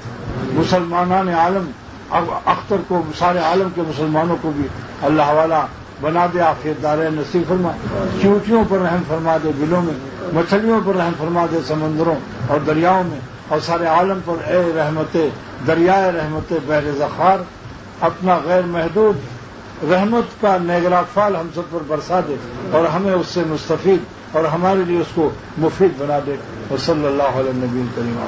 Speaker 2: مسلمانان عالم اختر کو، سارے عالم کے مسلمانوں کو بھی اللہ والا بنا دے، عافیت دارین نصیب فرما. چیونٹیوں پر رحم فرما دے بلوں میں، مچھلیوں پر رحم فرما دے سمندروں اور دریاؤں میں، اور سارے عالم پر اے رحمت دریائے رحمت بحر ذخار اپنا غیر محدود رحمت کا نیگرا فال ہم سب پر برسا دے، اور ہمیں اس سے مستفید اور ہمارے لیے اس کو مفید بنا دے. وصلی اللہ علیہ نبی کریم.